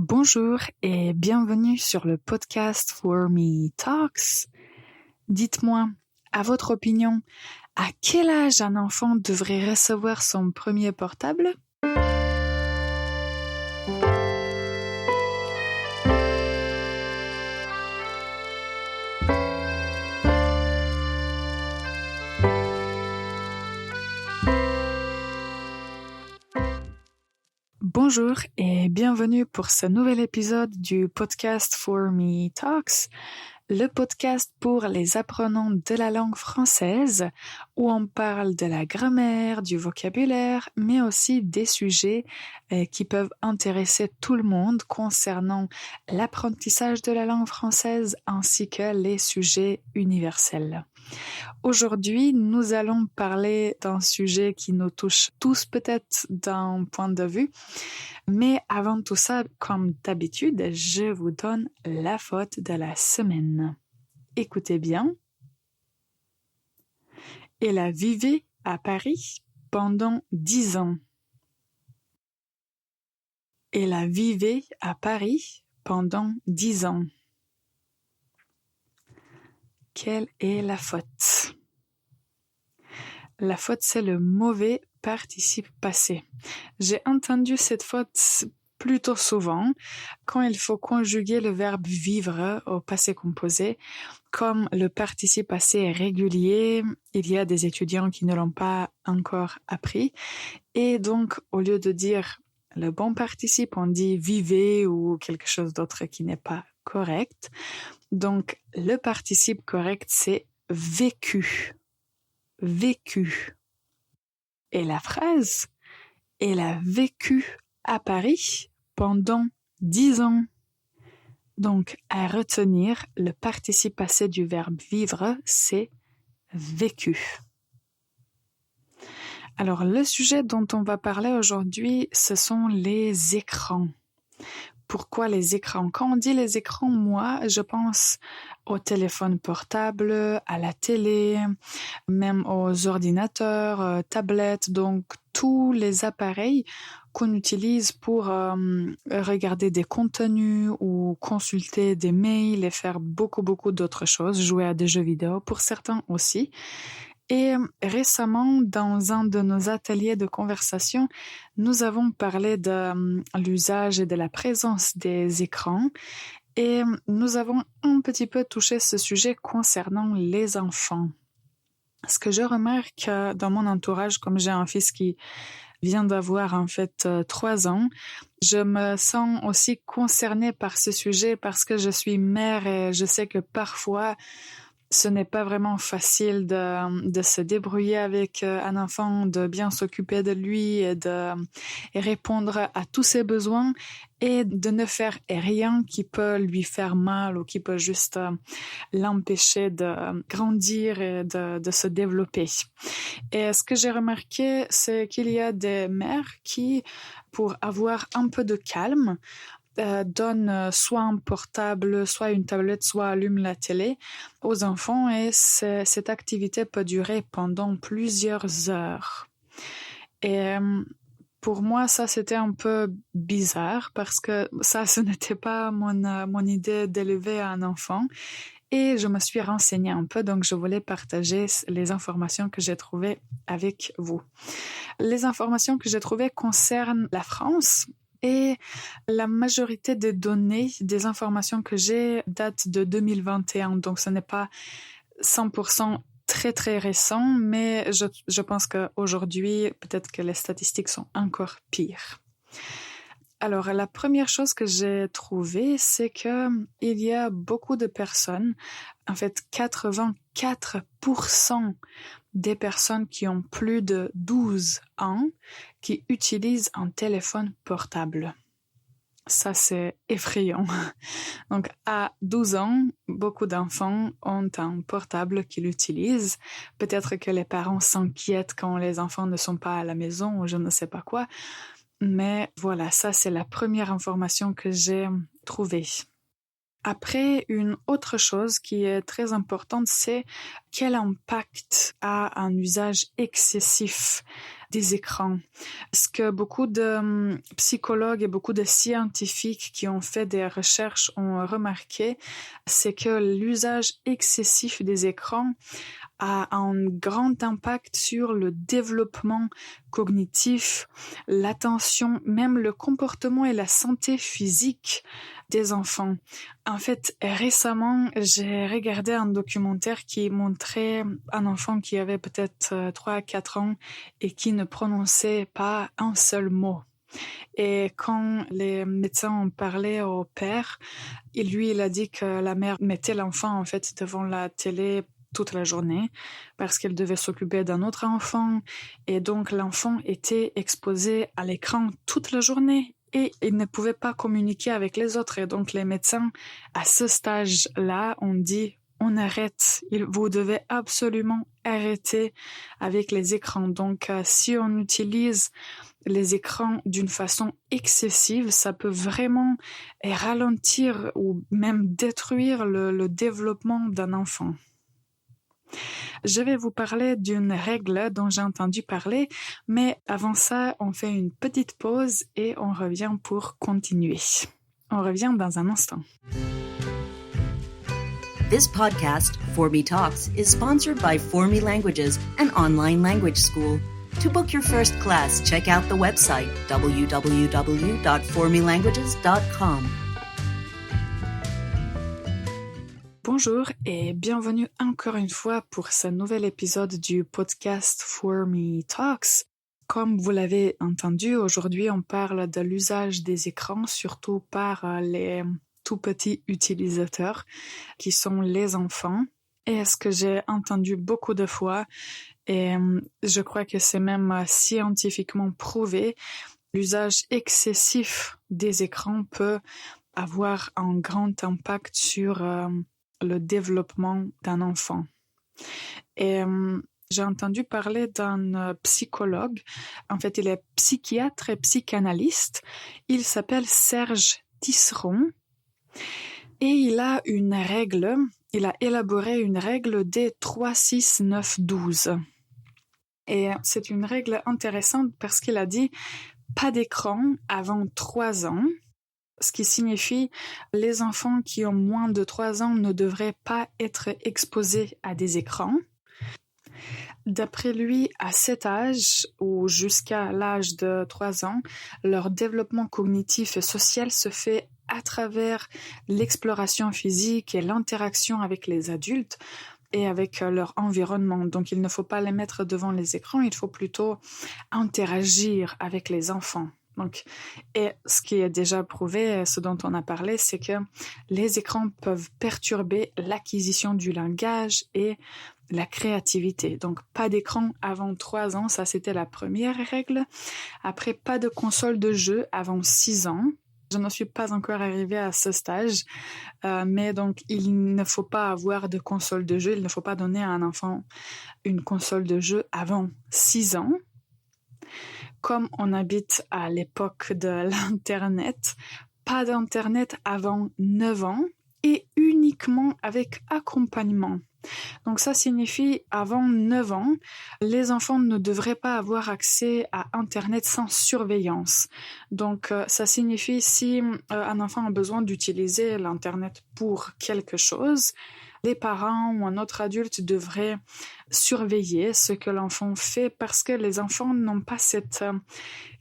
Bonjour et bienvenue sur le podcast For Me Talks. Dites-moi, à votre opinion, à quel âge un enfant devrait recevoir son premier portable? Bonjour et bienvenue pour ce nouvel épisode du podcast For Me Talks, le podcast pour les apprenants de la langue française où on parle de la grammaire, du vocabulaire, mais aussi des sujets qui peuvent intéresser tout le monde concernant l'apprentissage de la langue française ainsi que les sujets universels. Aujourd'hui, nous allons parler d'un sujet qui nous touche tous peut-être d'un point de vue. Mais avant tout ça, comme d'habitude, je vous donne la faute de la semaine. Écoutez bien. Elle a vécu à Paris pendant 10 ans. Elle a vécu à Paris pendant 10 ans. Quelle est la faute? La faute, c'est le mauvais participe passé. J'ai entendu cette faute plutôt souvent quand il faut conjuguer le verbe vivre au passé composé. Comme le participe passé est régulier, il y a des étudiants qui ne l'ont pas encore appris. Et donc, au lieu de dire le bon participe, on dit vivez ou quelque chose d'autre qui n'est pas correct. Donc, le participe correct, c'est vécu. Vécu. Et la phrase, elle a vécu à Paris pendant 10 ans. Donc, à retenir, le participe passé du verbe vivre, c'est vécu. Alors, le sujet dont on va parler aujourd'hui, ce sont les écrans. Pourquoi les écrans? Quand on dit les écrans, moi, je pense au téléphone portable, à la télé, même aux ordinateurs, tablettes, donc tous les appareils qu'on utilise pour regarder des contenus ou consulter des mails et faire beaucoup d'autres choses, jouer à des jeux vidéo pour certains aussi. Et récemment, dans un de nos ateliers de conversation, nous avons parlé de l'usage et de la présence des écrans et nous avons un petit peu touché ce sujet concernant les enfants. Ce que je remarque dans mon entourage, comme j'ai un fils qui vient d'avoir en fait 3 ans, je me sens aussi concernée par ce sujet parce que je suis mère et je sais que parfois ce n'est pas vraiment facile de se débrouiller avec un enfant, de bien s'occuper de lui et répondre à tous ses besoins et de ne faire rien qui peut lui faire mal ou qui peut juste l'empêcher de grandir et de se développer. Et ce que j'ai remarqué, c'est qu'il y a des mères qui, pour avoir un peu de calme, donne soit un portable, soit une tablette, soit allume la télé aux enfants et cette activité peut durer pendant plusieurs heures. Et pour moi, ça c'était un peu bizarre parce que ça, ce n'était pas mon idée d'élever un enfant. Et je me suis renseignée un peu, donc je voulais partager les informations que j'ai trouvées avec vous. Les informations que j'ai trouvées concernent la France. Et la majorité des données, des informations que j'ai datent de 2021, donc ce n'est pas 100% très récent, mais je pense qu'aujourd'hui, peut-être que les statistiques sont encore pires. Alors, la première chose que j'ai trouvée, c'est que il y a beaucoup de personnes, en fait 84% des personnes qui ont plus de 12 ans qui utilisent un téléphone portable. Ça, c'est effrayant. Donc, à 12 ans, beaucoup d'enfants ont un portable qu'ils utilisent. Peut-être que les parents s'inquiètent quand les enfants ne sont pas à la maison ou je ne sais pas quoi. Mais voilà, ça, c'est la première information que j'ai trouvée. Après, une autre chose qui est très importante, c'est quel impact a un usage excessif des écrans. Ce que beaucoup de psychologues et beaucoup de scientifiques qui ont fait des recherches ont remarqué, c'est que l'usage excessif des écrans a un grand impact sur le développement cognitif, l'attention, même le comportement et la santé physique des enfants. En fait, récemment, j'ai regardé un documentaire qui montrait un enfant qui avait peut-être 3 à 4 ans et qui ne prononçait pas un seul mot. Et quand les médecins ont parlé au père, il a dit que la mère mettait l'enfant en fait devant la télé toute la journée parce qu'elle devait s'occuper d'un autre enfant et donc l'enfant était exposé à l'écran toute la journée et il ne pouvait pas communiquer avec les autres et donc les médecins à ce stage-là ont dit on arrête, vous devez absolument arrêter avec les écrans. Donc si on utilise les écrans d'une façon excessive, ça peut vraiment ralentir ou même détruire le développement d'un enfant. Je vais vous parler d'une règle dont j'ai entendu parler, mais avant ça, on fait une petite pause et on revient pour continuer. On revient dans un instant. This podcast, For Me Talks, is sponsored by For Me Languages, an online language school. To book your first class, check out the website www.formelanguages.com. Bonjour et bienvenue encore une fois pour ce nouvel épisode du podcast For Me Talks. Comme vous l'avez entendu, aujourd'hui on parle de l'usage des écrans, surtout par les tout petits utilisateurs qui sont les enfants. Et ce que j'ai entendu beaucoup de fois, et je crois que c'est même scientifiquement prouvé, l'usage excessif des écrans peut avoir un grand impact sur le développement d'un enfant. Et j'ai entendu parler d'un psychologue, en fait il est psychiatre et psychanalyste, il s'appelle Serge Tisseron et il a élaboré une règle des 3, 6, 9, 12. Et c'est une règle intéressante parce qu'il a dit pas d'écran avant 3 ans, ce qui signifie les enfants qui ont moins de 3 ans ne devraient pas être exposés à des écrans. D'après lui, à cet âge ou jusqu'à l'âge de 3 ans, leur développement cognitif et social se fait à travers l'exploration physique et l'interaction avec les adultes et avec leur environnement. Donc il ne faut pas les mettre devant les écrans, il faut plutôt interagir avec les enfants. Donc, et ce qui est déjà prouvé, ce dont on a parlé, c'est que les écrans peuvent perturber l'acquisition du langage et la créativité. Donc, pas d'écran avant 3 ans, ça c'était la première règle. Après, pas de console de jeu avant 6 ans. Je ne suis pas encore arrivée à ce stage, mais donc il ne faut pas avoir de console de jeu, il ne faut pas donner à un enfant une console de jeu avant 6 ans. Comme on habite à l'époque de l'Internet, pas d'Internet avant 9 ans et uniquement avec accompagnement. Donc ça signifie avant 9 ans, les enfants ne devraient pas avoir accès à Internet sans surveillance. Donc ça signifie si un enfant a besoin d'utiliser l'Internet pour quelque chose, les parents ou un autre adulte devraient surveiller ce que l'enfant fait parce que les enfants n'ont pas cette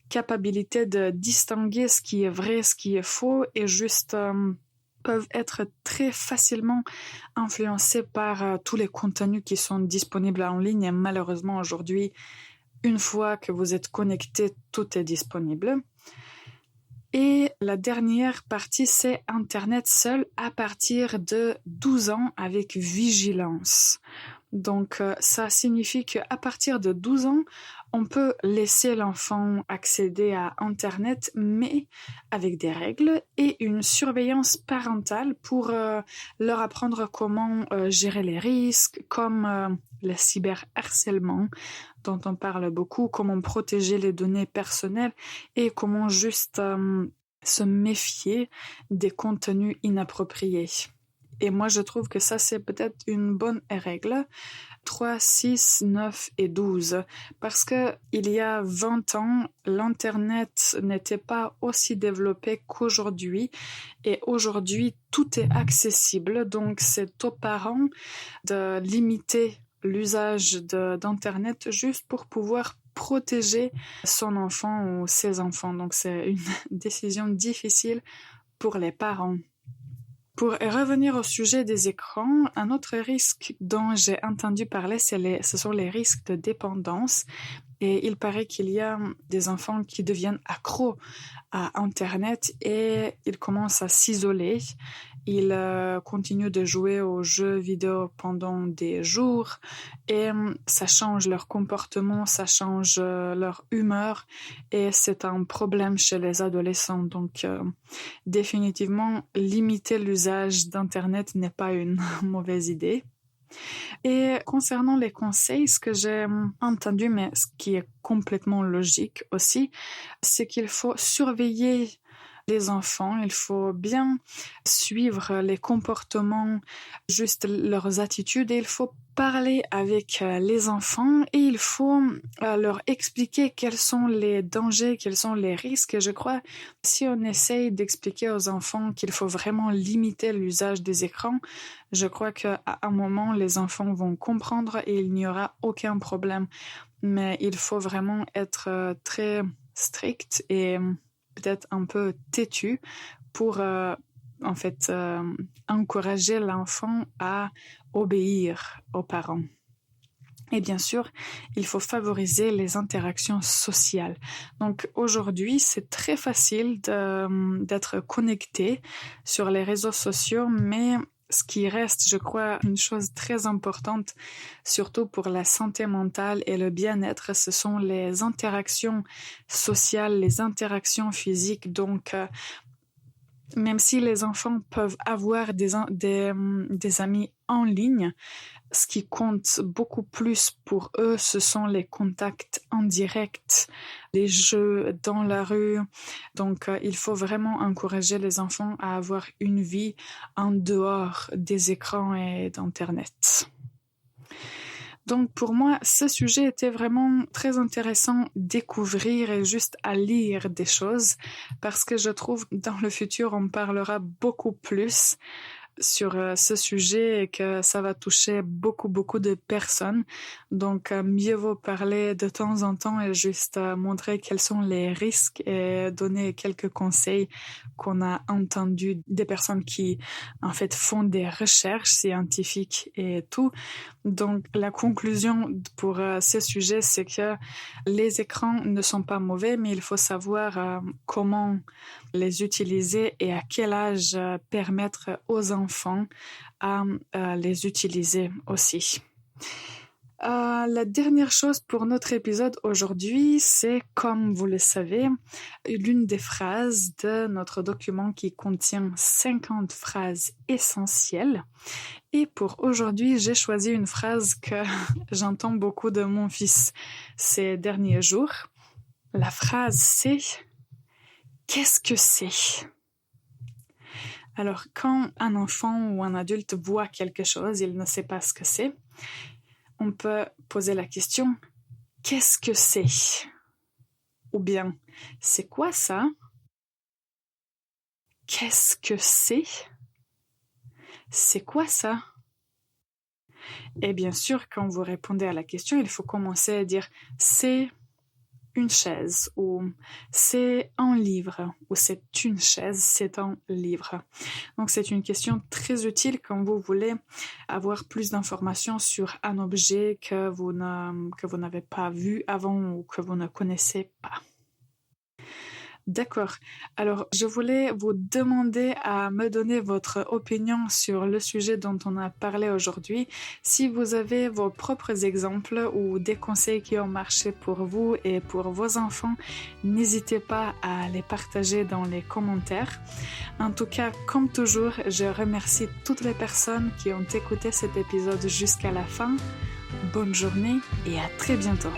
capacité de distinguer ce qui est vrai, ce qui est faux et juste peuvent être très facilement influencés par tous les contenus qui sont disponibles en ligne et malheureusement aujourd'hui, une fois que vous êtes connecté, tout est disponible. Et la dernière partie, c'est Internet seul à partir de 12 ans avec vigilance. Donc, ça signifie qu'à partir de 12 ans, on peut laisser l'enfant accéder à Internet, mais avec des règles et une surveillance parentale pour leur apprendre comment gérer les risques, comme le cyberharcèlement dont on parle beaucoup, comment protéger les données personnelles et comment juste se méfier des contenus inappropriés. Et moi, je trouve que ça, c'est peut-être une bonne règle. 3, 6, 9 et 12. Parce que il y a 20 ans, l'Internet n'était pas aussi développé qu'aujourd'hui. Et aujourd'hui, tout est accessible. Donc, c'est aux parents de limiter l'usage d'Internet juste pour pouvoir protéger son enfant ou ses enfants. Donc, c'est une décision difficile pour les parents. Pour revenir au sujet des écrans, un autre risque dont j'ai entendu parler, ce sont les risques de dépendance. Et il paraît qu'il y a des enfants qui deviennent accros à Internet et ils commencent à s'isoler. Ils continuent de jouer aux jeux vidéo pendant des jours et ça change leur comportement, ça change leur humeur et c'est un problème chez les adolescents. Donc, définitivement, limiter l'usage d'Internet n'est pas une mauvaise idée. Et concernant les conseils, ce que j'ai entendu, mais ce qui est complètement logique aussi, c'est qu'il faut surveiller les enfants, il faut bien suivre les comportements, juste leurs attitudes, et il faut parler avec les enfants et il faut leur expliquer quels sont les dangers, quels sont les risques. Et je crois si on essaye d'expliquer aux enfants qu'il faut vraiment limiter l'usage des écrans, je crois qu'à un moment, les enfants vont comprendre et il n'y aura aucun problème. Mais il faut vraiment être très strict et peut-être un peu têtu pour encourager l'enfant à obéir aux parents. Et bien sûr, il faut favoriser les interactions sociales. Donc aujourd'hui, c'est très facile d'être connecté sur les réseaux sociaux, mais ce qui reste, je crois, une chose très importante, surtout pour la santé mentale et le bien-être, ce sont les interactions sociales, les interactions physiques. Donc, même si les enfants peuvent avoir des amis en ligne, ce qui compte beaucoup plus pour eux, ce sont les contacts en direct, les jeux dans la rue. Donc, il faut vraiment encourager les enfants à avoir une vie en dehors des écrans et d'Internet. Donc pour moi, ce sujet était vraiment très intéressant à découvrir et juste à lire des choses parce que je trouve dans le futur, on parlera beaucoup plus sur ce sujet et que ça va toucher beaucoup de personnes. Donc, mieux vaut parler de temps en temps et juste montrer quels sont les risques et donner quelques conseils qu'on a entendus des personnes qui, en fait, font des recherches scientifiques et tout. Donc, la conclusion pour ce sujet, c'est que les écrans ne sont pas mauvais, mais il faut savoir comment les utiliser et à quel âge permettre aux enfants à les utiliser aussi. La dernière chose pour notre épisode aujourd'hui, c'est, comme vous le savez, l'une des phrases de notre document qui contient 50 phrases essentielles. Et pour aujourd'hui, j'ai choisi une phrase que j'entends beaucoup de mon fils ces derniers jours. La phrase, c'est « Qu'est-ce que c'est ?» Alors, quand un enfant ou un adulte voit quelque chose, il ne sait pas ce que c'est, on peut poser la question « Qu'est-ce que c'est ?» Ou bien « C'est quoi ça ?» Qu'est-ce que c'est ? C'est quoi ça ? Et bien sûr, quand vous répondez à la question, il faut commencer à dire « C'est une chaise » ou « C'est un livre » ou « C'est une chaise, c'est un livre ». Donc, c'est une question très utile quand vous voulez avoir plus d'informations sur un objet que vous n'avez pas vu avant ou que vous ne connaissez pas. D'accord. Alors, je voulais vous demander à me donner votre opinion sur le sujet dont on a parlé aujourd'hui. Si vous avez vos propres exemples ou des conseils qui ont marché pour vous et pour vos enfants, n'hésitez pas à les partager dans les commentaires. En tout cas, comme toujours, je remercie toutes les personnes qui ont écouté cet épisode jusqu'à la fin. Bonne journée et à très bientôt.